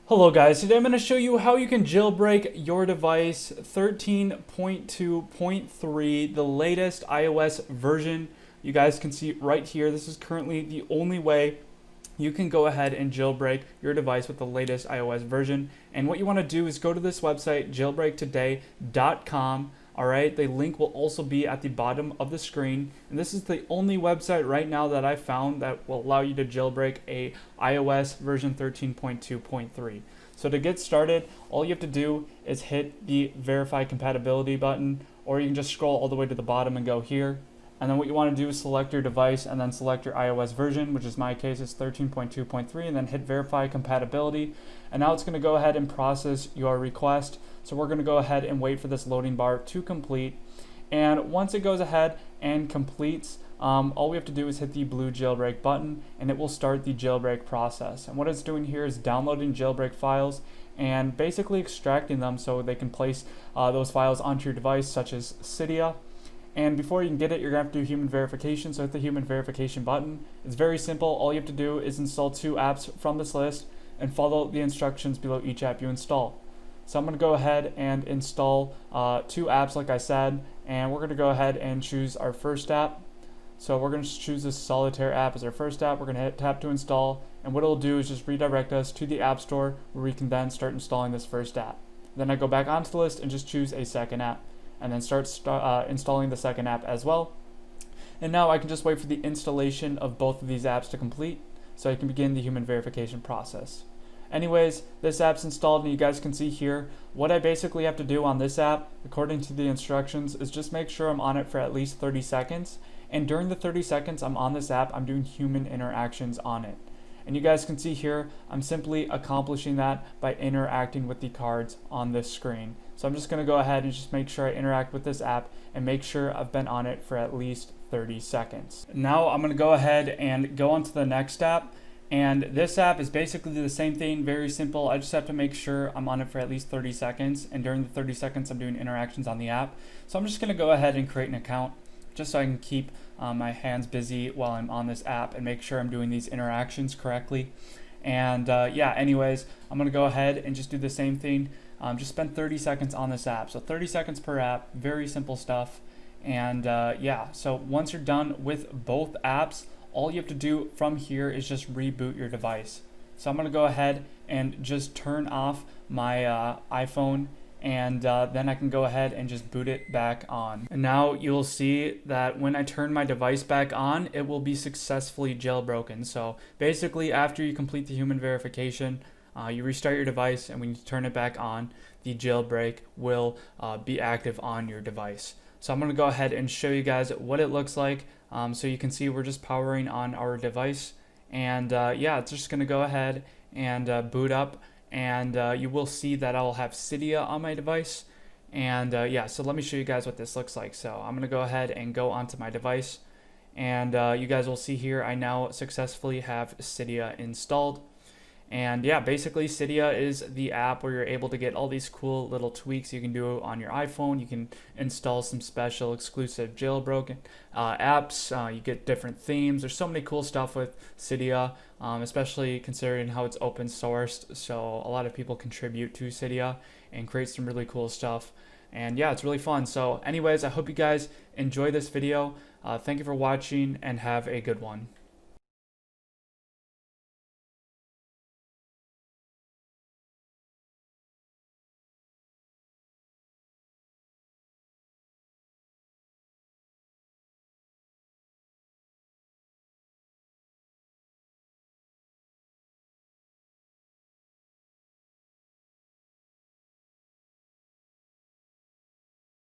Hello guys, today I'm going to show you how you can jailbreak your device 13.2.3, the latest iOS version. You guys can see right here, this is currently the only way you can go ahead and jailbreak your device with the latest iOS version. And what you want to do is go to this website, jailbreaktoday.com. Alright, the link will also be at the bottom of the screen, and this is the only website right now that I found that will allow you to jailbreak a iOS version 13.2.3. So to get started, all you have to do is hit the verify compatibility button, or you can just scroll all the way to the bottom and go here. And then what you want to do is select your device and then select your iOS version, which is my case is 13.2.3, and then hit verify compatibility. And now it's going to go ahead and process your request. So we're going to go ahead and wait for this loading bar to complete. And once it goes ahead and completes, all we have to do is hit the blue jailbreak button and it will start the jailbreak process. And what it's doing here is downloading jailbreak files and basically extracting them so they can place those files onto your device, such as Cydia. And before you can get it, you're going to have to do human verification. So hit the human verification button. It's very simple. All you have to do is install 2 apps from this list and follow the instructions below each app you install. So I'm going to go ahead and install 2 apps like I said, and we're going to go ahead and choose our first app. So we're going to choose this Solitaire app as our first app. We're going to hit tap to install, and what it'll do is just redirect us to the App Store where we can then start installing this first app. Then I go back onto the list and just choose a second app, and then start installing the second app as well. And now I can just wait for the installation of both of these apps to complete so I can begin the human verification process. Anyways, this app's installed, and you guys can see here what I basically have to do on this app according to the instructions is just make sure I'm on it for at least 30 seconds, and during the 30 seconds I'm on this app, I'm doing human interactions on it. And you guys can see here, I'm simply accomplishing that by interacting with the cards on this screen. So I'm just going to go ahead and just make sure I interact with this app and make sure I've been on it for at least 30 seconds. Now I'm going to go ahead and go on to the next app. And this app is basically the same thing, very simple. I just have to make sure I'm on it for at least 30 seconds. And during the 30 seconds, I'm doing interactions on the app. So I'm just going to go ahead and create an account just so I can keep my hands busy while I'm on this app and make sure I'm doing these interactions correctly. And yeah, anyways, I'm going to go ahead and just do the same thing. Just spend 30 seconds on this app. So 30 seconds per app, very simple stuff. And yeah, so once you're done with both apps, all you have to do from here is just reboot your device. So I'm going to go ahead and just turn off my iPhone, and then I can go ahead and just boot it back on. And now you'll see that when I turn my device back on, it will be successfully jailbroken. So basically, after you complete the human verification, you restart your device, and when you turn it back on, the jailbreak will be active on your device. So I'm going to go ahead and show you guys what it looks like. So you can see we're just powering on our device, and yeah, it's just going to go ahead and boot up, and you will see that I'll have Cydia on my device. And yeah, so let me show you guys what this looks like. So I'm going to go ahead and go onto my device, and you guys will see here I now successfully have Cydia installed. And yeah, basically Cydia is the app where you're able to get all these cool little tweaks you can do on your iPhone. You can install some special exclusive jailbroken apps. You get different themes. There's so many cool stuff with Cydia, especially considering how it's open sourced. So a lot of people contribute to Cydia and create some really cool stuff. And yeah, it's really fun. So anyways, I hope you guys enjoy this video. Thank you for watching and have a good one.